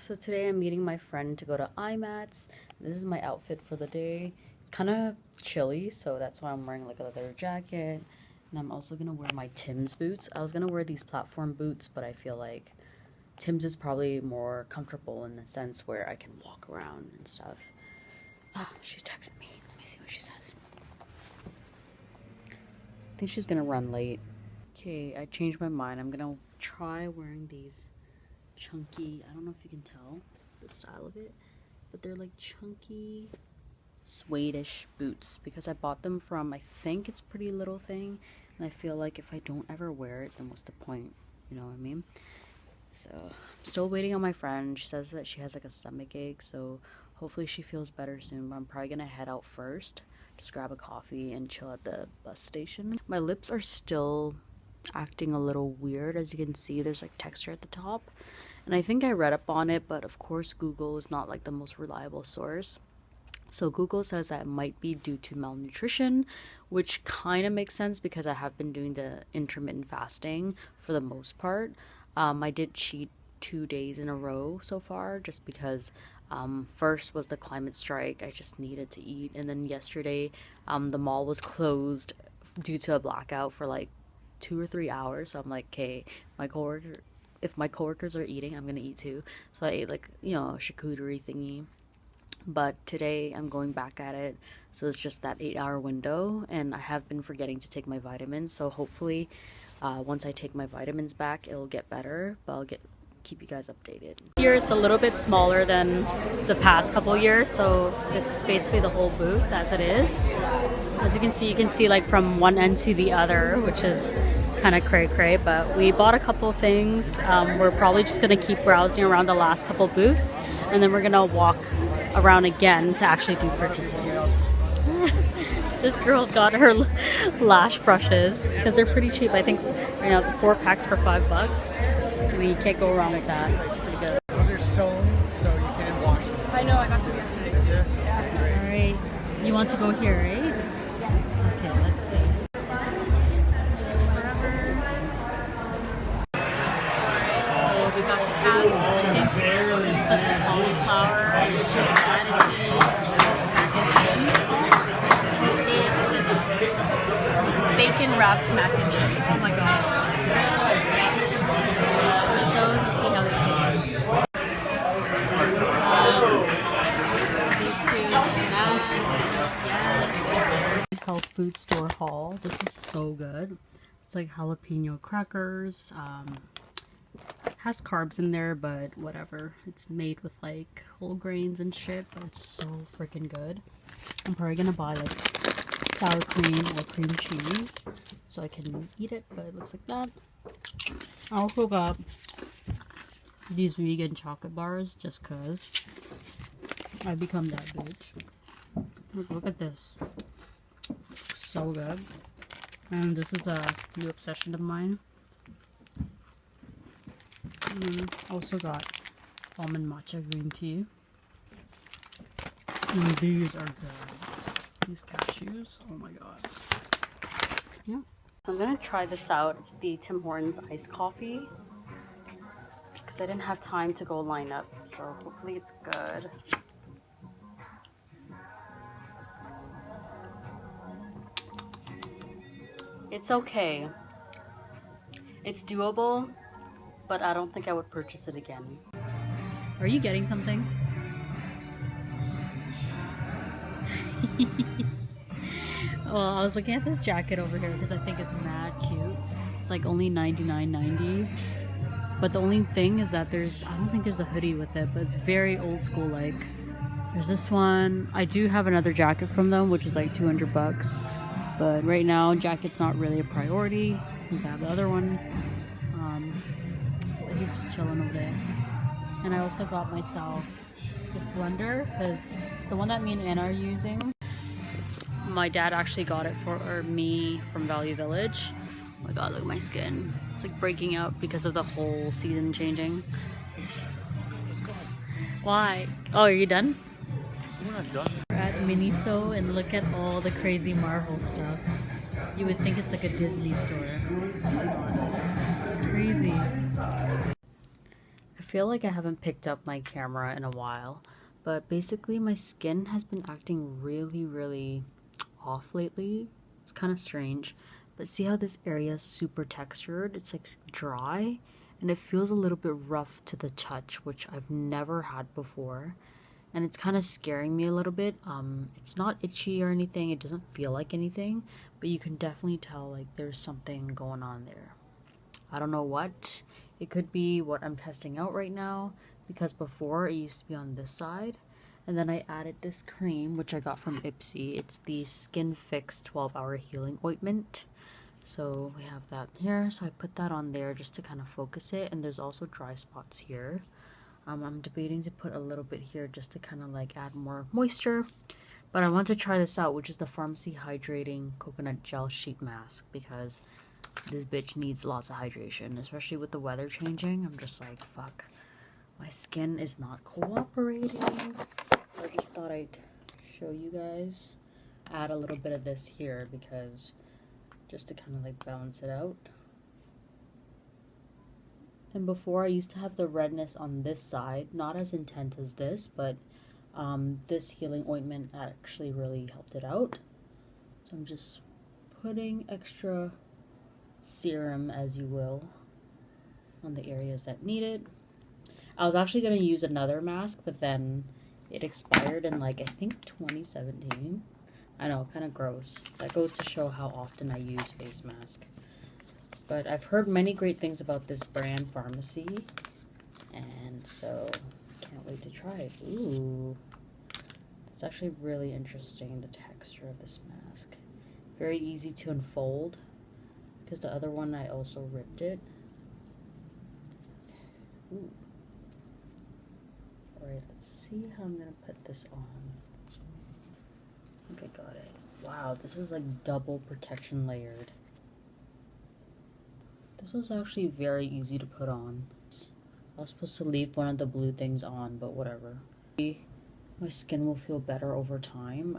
So today I'm meeting my friend to go to IMATS. This is my outfit for the day. It's kind of chilly, so that's why I'm wearing like a leather jacket. And I'm also going to wear my Tim's boots. I was going to wear these platform boots, but I feel like Tim's is probably more comfortable in the sense where I can walk around and stuff. Ah, she's texting me. Let me see what she says. I think she's going to run late. Okay, I changed my mind. I'm going to try wearing these chunky, I don't know if you can tell the style of it, but they're like chunky suede-ish boots because I bought them from, I think it's Pretty Little Thing, and I feel like if I don't ever wear it, then what's the point, you know what I mean? So I'm still waiting on my friend. She says that she has like a stomach ache, so hopefully she feels better soon, but I'm probably gonna head out first, just grab a coffee and chill at the bus station. My lips are still acting a little weird. As you can see, there's like texture at the top, and I think I read up on it, but of course Google is not like the most reliable source. So Google says that it might be due to malnutrition, which kind of makes sense because I have been doing the intermittent fasting for the most part. I did cheat 2 days in a row so far just because first was the climate strike. I just needed to eat, and then yesterday the mall was closed due to a blackout for like 2 or 3 hours, so I'm like, okay, if my coworkers are eating, I'm gonna eat too. So I ate like, you know, a charcuterie thingy, but today I'm going back at it, so it's just that 8-hour window, and I have been forgetting to take my vitamins, so hopefully once I take my vitamins back it'll get better, but I'll keep you guys updated. Here it's a little bit smaller than the past couple years, so this is basically the whole booth as it is. As you can see like from one end to the other, which is kind of cray-cray, but we bought a couple of things. We're probably just gonna keep browsing around the last couple booths, and then we're gonna walk around again to actually do purchases. This girl's got her lash brushes because they're pretty cheap. I think right now 4 packs for $5. We can't go wrong with that. It's pretty good. They're sewn, so you can wash them. I know, I got some yesterday. Yeah. All right, you want to go here, right? Okay, let's see. So we got the caps. I think this is the cauliflower. That is the mac and cheese. It's bacon wrapped mac and cheese. Oh my god. Eat those and see how they taste. These two snacks. Yes. Health food store haul. This is so good. It's like jalapeno crackers. Has carbs in there, but whatever. It's made with like whole grains and shit, but it's so freaking good. I'm probably gonna buy like sour cream or cream cheese so I can eat it, but it looks like that. I also got these vegan chocolate bars just cause I become that bitch. Look at this. So good. And this is a new obsession of mine. Also got almond matcha green tea. And these are good. These cashews. Oh my god. Yeah. So I'm gonna try this out. It's the Tim Hortons iced coffee. Because I didn't have time to go line up. So hopefully it's good. It's okay. It's doable, but I don't think I would purchase it again. Are you getting something? Well, I was looking at this jacket over here because I think it's mad cute. It's like only $99.90. But the only thing is that I don't think there's a hoodie with it, but it's very old school like. There's this one. I do have another jacket from them, which is like $200. But right now, jacket's not really a priority since I have the other one. But he's just chilling over there. And I also got myself this blender because the one that me and Anna are using, my dad actually got it for me from Value Village. Oh my god, look at my skin. It's like breaking out because of the whole season changing. Why? Oh, are you done? We're not done. We're at Miniso and look at all the crazy Marvel stuff. You would think it's like a Disney store. It's crazy. feel like I haven't picked up my camera in a while, but basically my skin has been acting really off lately. It's kind of strange, but see how this area is super textured? It's like dry, and it feels a little bit rough to the touch, which I've never had before. And it's kind of scaring me a little bit. It's not itchy or anything, it doesn't feel like anything, but you can definitely tell like there's something going on there. I don't know what. It could be what I'm testing out right now, because before it used to be on this side, and then I added this cream which I got from Ipsy. It's the Skin Fix 12-hour healing ointment. So we have that here, so I put that on there just to kind of focus it, and there's also dry spots here. I'm debating to put a little bit here just to kind of like add more moisture. But I want to try this out, which is the Pharmacy Hydrating Coconut Gel Sheet Mask, because this bitch needs lots of hydration, especially with the weather changing. I'm just like, fuck, my skin is not cooperating. So I just thought I'd show you guys. Add a little bit of this here because just to kind of like balance it out. And before, I used to have the redness on this side, not as intense as this, but this healing ointment actually really helped it out. So I'm just putting extra serum, as you will, on the areas that need it. I was actually going to use another mask, but then it expired in like I think 2017. I know, kind of gross. That goes to show how often I use face mask. But I've heard many great things about this brand, Pharmacy, and so can't wait to try it. Ooh, it's actually really interesting, the texture of this mask. Very easy to unfold, because the other one I also ripped it. Ooh. Alright, let's see how I'm gonna put this on. I think I got it. Wow, this is like double protection layered. This was actually very easy to put on. I was supposed to leave one of the blue things on, but whatever. My skin will feel better over time.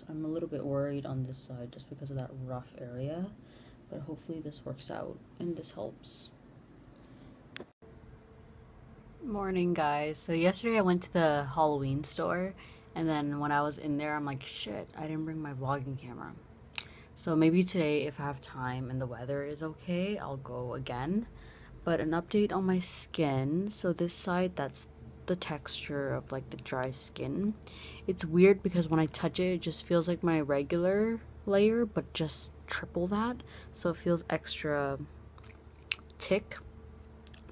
I'm a little bit worried on this side just because of that rough area. But hopefully this works out and this helps. Morning, guys. So yesterday I went to the Halloween store, and then when I was in there, I'm like, shit, I didn't bring my vlogging camera. So maybe today, if I have time and the weather is okay, I'll go again. But an update on my skin. So this side, that's the texture of like the dry skin. It's weird because when I touch it, it just feels like my regular layer, but just triple that. So it feels extra thick.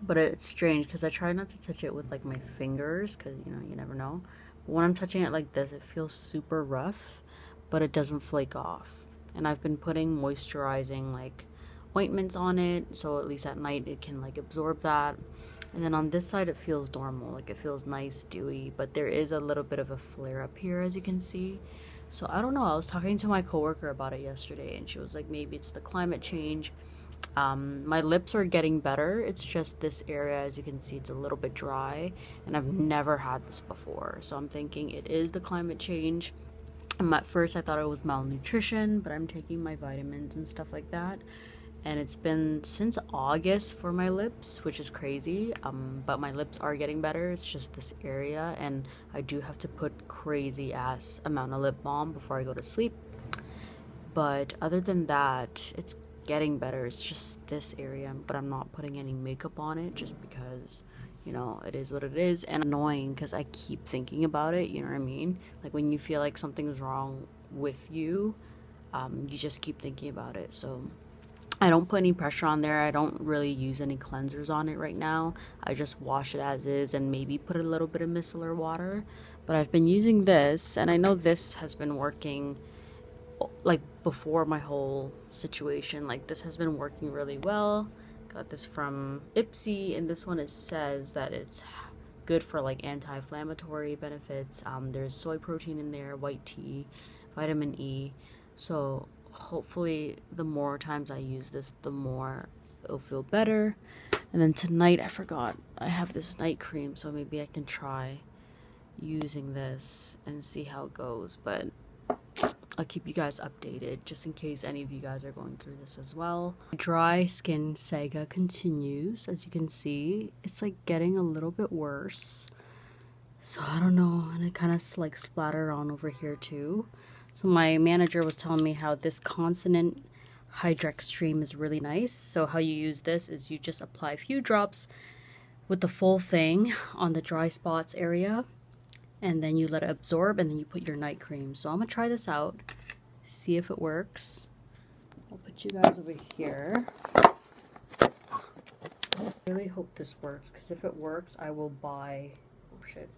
But it's strange because I try not to touch it with like my fingers, because you know, you never know. But when I'm touching it like this, it feels super rough, but it doesn't flake off. And I've been putting moisturizing like ointments on it, so at least at night it can like absorb that. And then on this side it feels normal, like it feels nice, dewy, but there is a little bit of a flare up here, as you can see. So I don't know, I was talking to my coworker about it yesterday, and she was like, maybe it's the climate change. My lips are getting better. It's just this area, as you can see, it's a little bit dry, and I've never had this before. So I'm thinking it is the climate change. At first I thought it was malnutrition, but I'm taking my vitamins and stuff like that. And it's been since August for my lips, which is crazy. But my lips are getting better. It's just this area, and I do have to put crazy ass amount of lip balm before I go to sleep. But other than that, it's getting better. It's just this area, but I'm not putting any makeup on it just because, you know, it is what it is. And annoying because I keep thinking about it, you know what I mean? Like when you feel like something's wrong with you, you just keep thinking about it. So I don't put any pressure on there. I don't really use any cleansers on it right now. I just wash it as is and maybe put a little bit of micellar water. But I've been using this, and I know this has been working like before my whole situation. Like this has been working really well. Got this from Ipsy, and this one, it says that it's good for like anti-inflammatory benefits. There's soy protein in there, white tea, vitamin E. So hopefully the more times I use this, the more it'll feel better. And then tonight, I forgot, I have this night cream, so maybe I can try using this and see how it goes. But I'll keep you guys updated just in case any of you guys are going through this as well. Dry skin saga continues. As you can see, it's like getting a little bit worse. So I don't know, and it kind of like splattered on over here too. So my manager was telling me how this consonant Hydrex stream is really nice. So how you use this is you just apply a few drops with the full thing on the dry spots area, and then you let it absorb, and then you put your night cream. So I'm gonna try this out, see if it works. I'll put you guys over here. I really hope this works, because if it works, I will buy... Oh shit.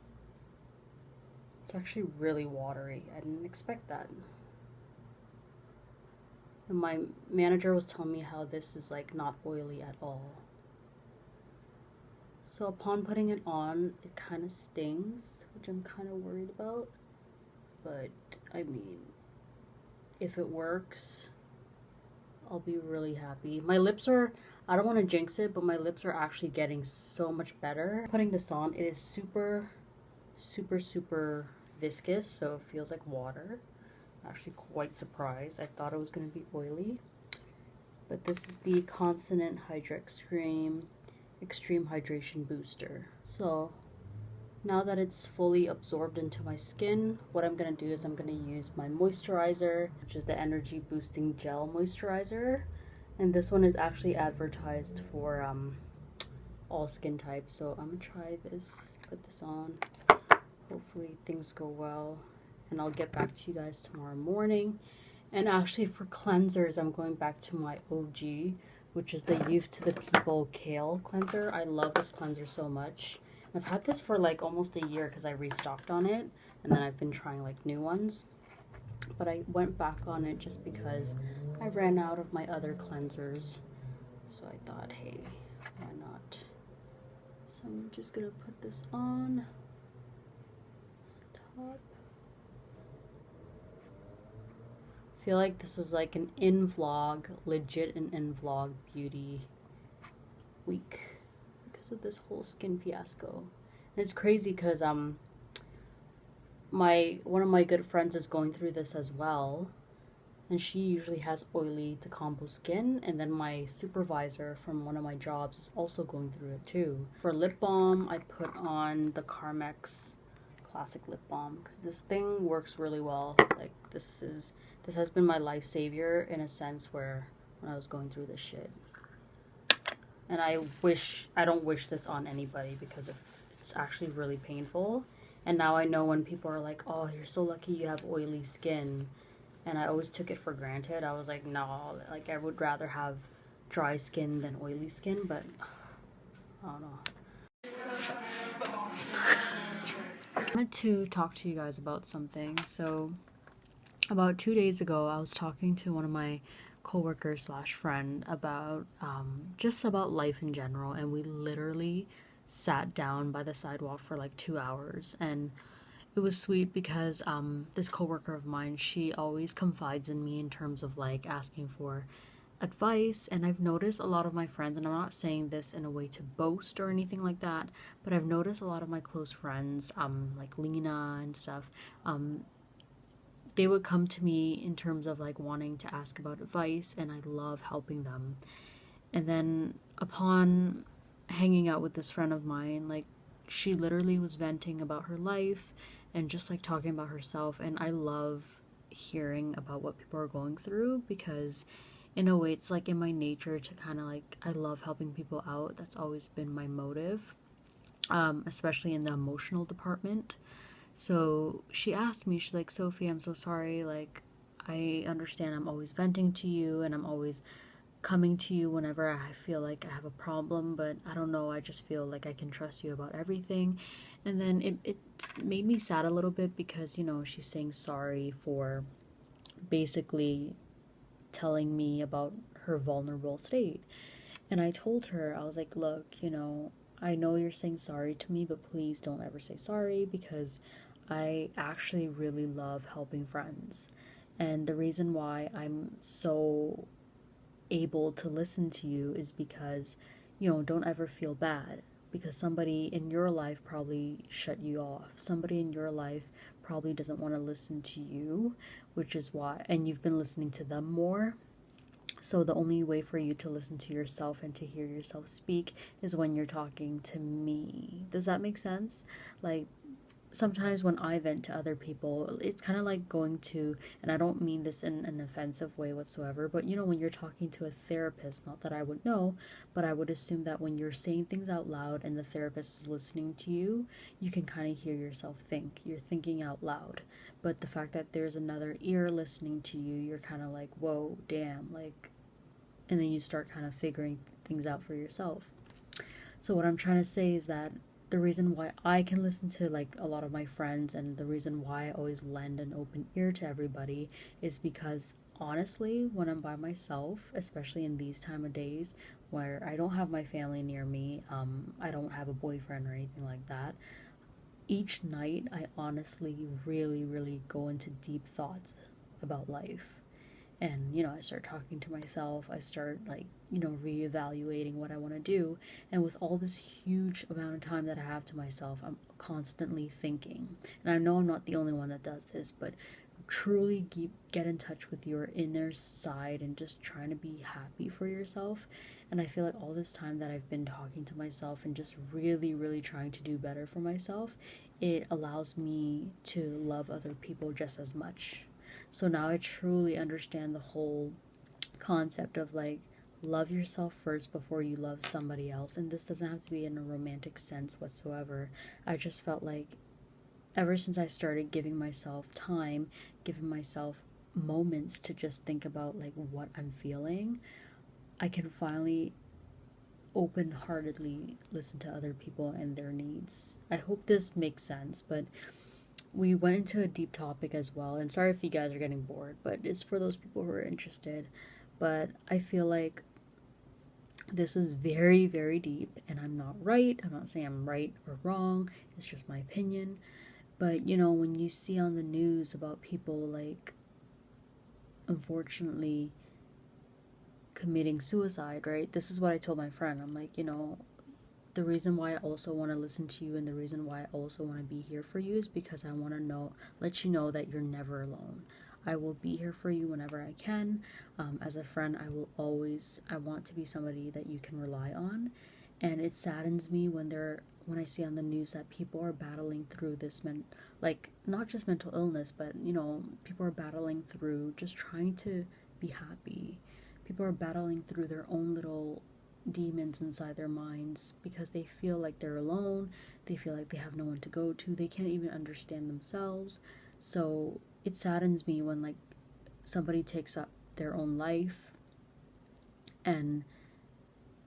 It's actually really watery. I didn't expect that. And my manager was telling me how this is like not oily at all. So upon putting it on, it kind of stings, which I'm kind of worried about. But I mean, if it works, I'll be really happy. My lips are, I don't want to jinx it, but my lips are actually getting so much better. Putting this on, it is super viscous, so it feels like water. I'm actually quite surprised. I thought it was going to be oily. But this is the Consonant Hydrex Cream Extreme Hydration Booster. So now that it's fully absorbed into my skin, what I'm going to do is I'm going to use my moisturizer, which is the Energy Boosting Gel Moisturizer. And this one is actually advertised for all skin types. So I'm going to try this, put this on. Hopefully things go well. And I'll get back to you guys tomorrow morning. And actually for cleansers, I'm going back to my OG, which is the Youth to the People Kale Cleanser. I love this cleanser so much. I've had this for like almost a year because I restocked on it. And then I've been trying like new ones. But I went back on it just because I ran out of my other cleansers. So I thought, hey, why not? So I'm just going to put this on top. I feel like this is like an in-vlog, legit an in-vlog beauty week because of this whole skin fiasco. And it's crazy because one of my good friends is going through this as well, and she usually has oily to combo skin, and then my supervisor from one of my jobs is also going through it too. For lip balm, I put on the Carmex Classic Lip Balm because this thing works really well. Like this has been my life savior in a sense where when I was going through this shit. And I don't wish this on anybody because it's actually really painful. And now I know when people are like, oh, you're so lucky you have oily skin. And I always took it for granted. I was like, no, like I would rather have dry skin than oily skin, but I don't know. I wanted to talk to you guys about something. So about 2 days ago, I was talking to one of my coworkers slash friend about just about life in general, and we literally sat down by the sidewalk for like 2 hours. And it was sweet because this coworker of mine, she always confides in me in terms of like asking for advice. And I've noticed a lot of my friends, and I'm not saying this in a way to boast or anything like that, but I've noticed a lot of my close friends, like Lena and stuff, they would come to me in terms of like wanting to ask about advice, and I love helping them. And then upon hanging out with this friend of mine, like she literally was venting about her life and just like talking about herself, and I love hearing about what people are going through because in a way it's like in my nature to kind of like, I love helping people out. That's always been my motive, especially in the emotional department. So she asked me, she's like, Sophie, I'm so sorry, like I understand I'm always venting to you and I'm always coming to you whenever I feel like I have a problem, but I don't know, I just feel like I can trust you about everything. And then it made me sad a little bit because, you know, she's saying sorry for basically telling me about her vulnerable state. And I told her, I was like, look, you know, I know you're saying sorry to me, but please don't ever say sorry because I actually really love helping friends. And the reason why I'm so able to listen to you is because, you know, don't ever feel bad because somebody in your life probably shut you off. Somebody in your life probably doesn't want to listen to you, which is why, and you've been listening to them more. So the only way for you to listen to yourself and to hear yourself speak is when you're talking to me. Does that make sense? Like, sometimes when I vent to other people, it's kind of like going to, and I don't mean this in an offensive way whatsoever, but you know, when you're talking to a therapist, not that I would know, but I would assume that when you're saying things out loud and the therapist is listening to you, you can kind of hear yourself think. You're thinking out loud. But the fact that there's another ear listening to you, you're kind of like, whoa, damn, like, and then you start kind of figuring things out for yourself. So what I'm trying to say is that the reason why I can listen to like a lot of my friends, and the reason why I always lend an open ear to everybody, is because honestly, when I'm by myself, especially in these time of days where I don't have my family near me, I don't have a boyfriend or anything like that, each night I honestly really go into deep thoughts about life. And, you know, I start talking to myself. I start, like, you know, reevaluating what I want to do. And with all this huge amount of time that I have to myself, I'm constantly thinking. And I know I'm not the only one that does this, but truly get in touch with your inner side and just trying to be happy for yourself. And I feel like all this time that I've been talking to myself and just really trying to do better for myself, it allows me to love other people just as much. So now I truly understand the whole concept of like, love yourself first before you love somebody else. And this doesn't have to be in a romantic sense whatsoever. I just felt like ever since I started giving myself time, giving myself moments to just think about like what I'm feeling, I can finally open-heartedly listen to other people and their needs. I hope this makes sense, but we went into a deep topic as well, and sorry if you guys are getting bored, but it's for those people who are interested. But I feel like this is very deep, and I'm not right. I'm not saying I'm right or wrong. It's just my opinion. But, you know, when you see on the news about people, like, unfortunately committing suicide, right? This is what I told my friend. I'm like, you know, the reason why I also want to listen to you and the reason why I also want to be here for you is because I want to let you know that you're never alone. I will be here for you whenever I can. As a friend, I want to be somebody that you can rely on. And it saddens me when I see on the news that people are battling through this, not just mental illness, but, you know, people are battling through just trying to be happy. People are battling through their own little demons inside their minds because they feel like they're alone. They feel like they have no one to go to. They can't even understand themselves. So it saddens me when like somebody takes up their own life and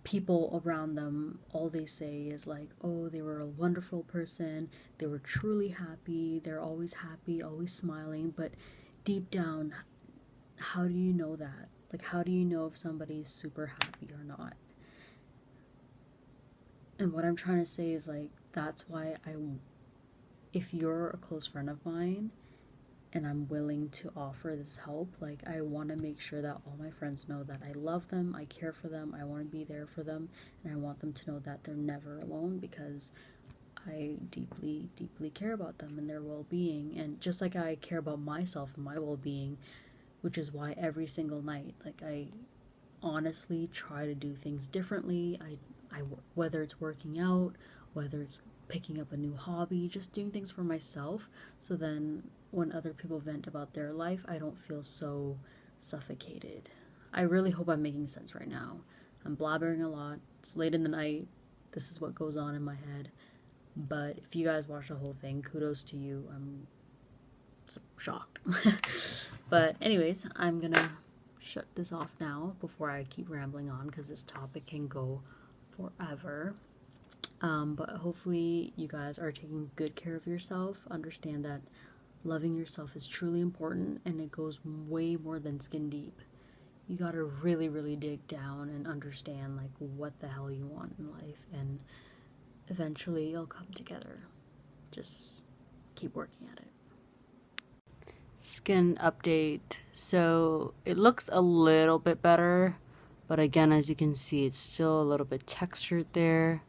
people around them, all they say is like, oh, they were a wonderful person, they were truly happy, they're always happy, always smiling. But deep down, how do you know that? Like, how do you know if somebody's super happy or not? And what I'm trying to say is, like, that's why if you're a close friend of mine and I'm willing to offer this help, like, I want to make sure that all my friends know that I love them, I care for them, I want to be there for them, and I want them to know that they're never alone because I deeply care about them and their well-being. And just like I care about myself and my well-being, which is why every single night, like, I honestly try to do things differently. I whether it's working out, whether it's picking up a new hobby, just doing things for myself, so then when other people vent about their life, I don't feel so suffocated. I really hope I'm making sense right now. I'm blabbering a lot. It's late in the night. This is what goes on in my head. But if you guys watch the whole thing, kudos to you. I'm so shocked. But anyways, I'm gonna shut this off now before I keep rambling on because this topic can go forever. But hopefully you guys are taking good care of yourself. Understand that loving yourself is truly important, and it goes way more than skin deep. You gotta really dig down and understand like what the hell you want in life, and eventually it'll come together. Just keep working at it. Skin update. So it looks a little bit better, but again, as you can see, it's still a little bit textured there.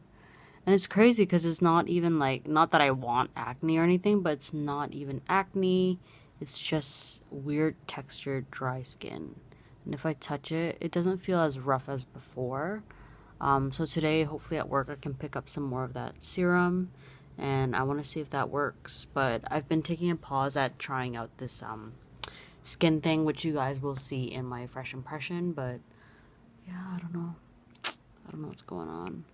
And it's crazy because it's not even like, not that I want acne or anything, but it's not even acne. It's just weird textured dry skin. And if I touch it, it doesn't feel as rough as before. So today, hopefully at work, I can pick up some more of that serum. And I want to see if that works. But I've been taking a pause at trying out this skin thing, which you guys will see in my fresh impression. But yeah, I don't know. I don't know what's going on.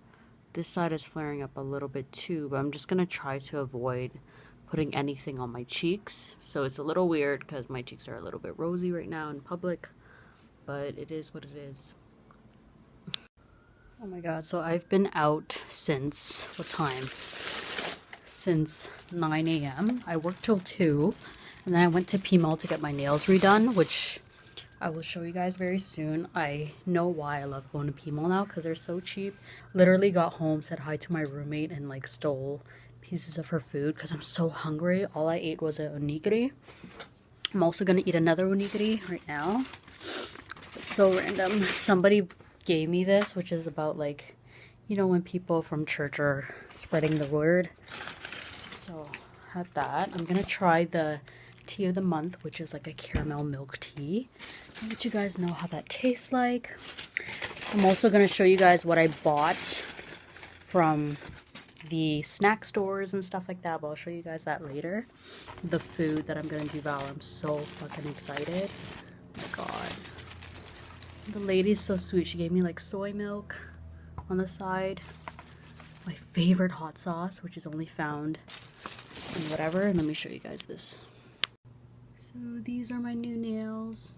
This side is flaring up a little bit too, but I'm just going to try to avoid putting anything on my cheeks. So it's a little weird because my cheeks are a little bit rosy right now in public. But it is what it is. Oh my god, so I've been out since, what time? Since 9 a.m. I worked till 2, and then I went to P-Mall to get my nails redone, which I will show you guys very soon. I know why I love going to P-Mall now, because they're so cheap. Literally got home, said hi to my roommate, and like stole pieces of her food, because I'm so hungry. All I ate was a onigiri. I'm also going to eat another onigiri right now. It's so random. Somebody gave me this, which is about like, you know, when people from church are spreading the word. So have that. I'm gonna try the tea of the month, which is like a caramel milk tea. I'll let you guys know how that tastes like. I'm also gonna show you guys what I bought from the snack stores and stuff like that, but I'll show you guys that later. The food that I'm gonna devour. I'm so fucking excited. Oh my god. The lady's so sweet. She gave me like soy milk on the side. My favorite hot sauce, which is only found in whatever. And let me show you guys this. So these are my new nails.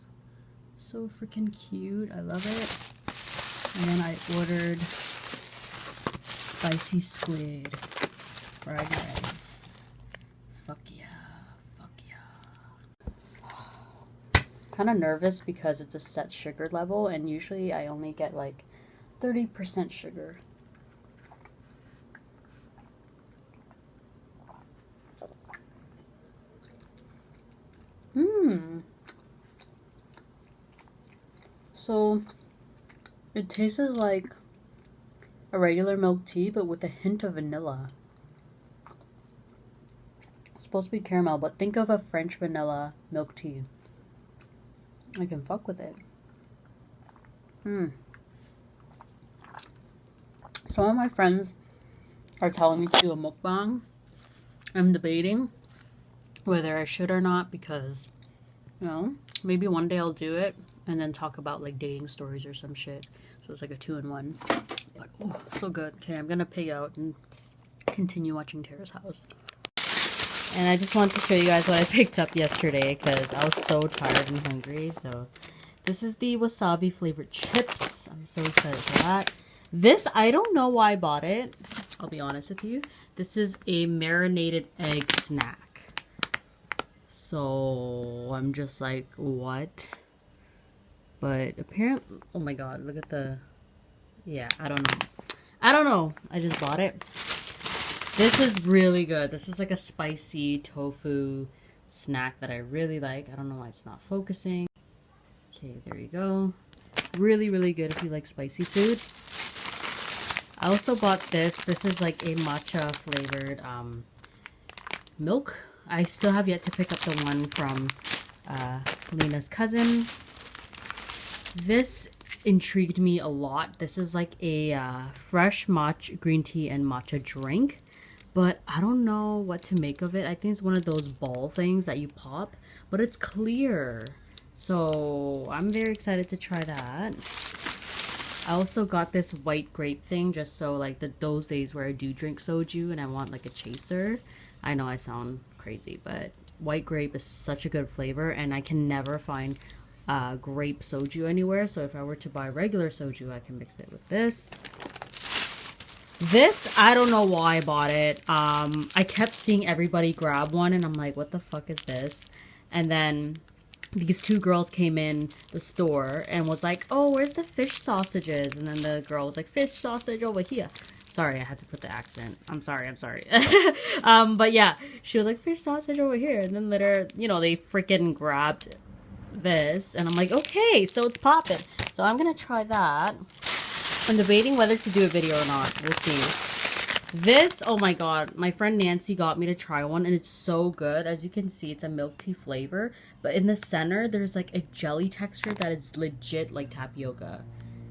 So freaking cute. I love it. And then I ordered spicy squid fried rice. Fuck yeah. Fuck yeah. Kind of nervous because it's a set sugar level, and usually I only get like 30% sugar. So it tastes like a regular milk tea, but with a hint of vanilla. It's supposed to be caramel, but think of a French vanilla milk tea. I can fuck with it. Some of my friends are telling me to do a mukbang. I'm debating whether I should or not because, you know, maybe one day I'll do it and then talk about like dating stories or some shit. So it's like a 2-in-1. But oh, so good. Okay, I'm gonna pig out and continue watching Tara's house. And I just wanted to show you guys what I picked up yesterday because I was so tired and hungry. So this is the wasabi flavored chips. I'm so excited for that. This, I don't know why I bought it. I'll be honest with you. This is a marinated egg snack. So I'm just like, what? But apparently, oh my god, look at the, yeah, I don't know. I don't know. I just bought it. This is really good. This is like a spicy tofu snack that I really like. I don't know why it's not focusing. Okay, there you go. Really, really good if you like spicy food. I also bought this. This is like a matcha flavored milk. I still have yet to pick up the one from Lena's cousin. This intrigued me a lot. This is like a fresh matcha green tea and matcha drink. But I don't know what to make of it. I think it's one of those ball things that you pop, but it's clear. So I'm very excited to try that. I also got this white grape thing just so like those days where I do drink soju and I want like a chaser. I know I sound crazy, but white grape is such a good flavor and I can never find grape soju anywhere. So if I were to buy regular soju, I can mix it with this. This, I don't know why I bought it. I kept seeing everybody grab one and I'm like, what the fuck is this? And then these two girls came in the store and was like, oh, where's the fish sausages? And then the girl was like, fish sausage over here. Sorry, I had to put the accent. I'm sorry. But yeah, she was like, fish sausage over here. And then later, you know, they freaking grabbed this. And I'm like, okay, so it's popping. So I'm going to try that. I'm debating whether to do a video or not. We'll see. This, oh my god, my friend Nancy got me to try one and it's so good. As you can see, it's a milk tea flavor, but in the center there's like a jelly texture that is legit like tapioca.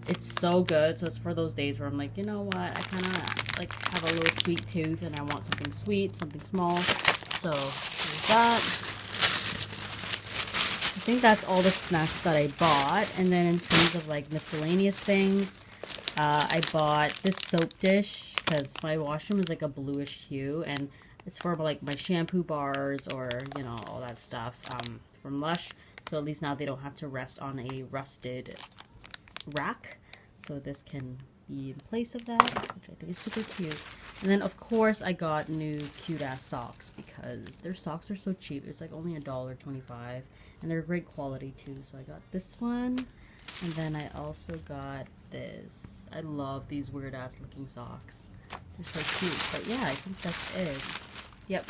It's so good. So it's for those days where I'm like, you know what, I kind of like have a little sweet tooth and I want something sweet, something small. So there's that. I think that's all the snacks that I bought. And then in terms of like miscellaneous things, I bought this soap dish because my washroom is like a bluish hue, and it's for like my shampoo bars or, you know, all that stuff from Lush. So at least now they don't have to rest on a rusted rack. So this can be in place of that, which I think is super cute. And then of course I got new cute ass socks because their socks are so cheap. It's like only $1.25 and they're great quality too. So I got this one, and then I also got this. I love these weird ass looking socks. They're so cute. But yeah, I think that's it. Yep.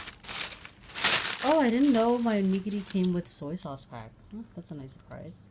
Oh, I didn't know my onigiri came with soy sauce pack. That's a nice surprise.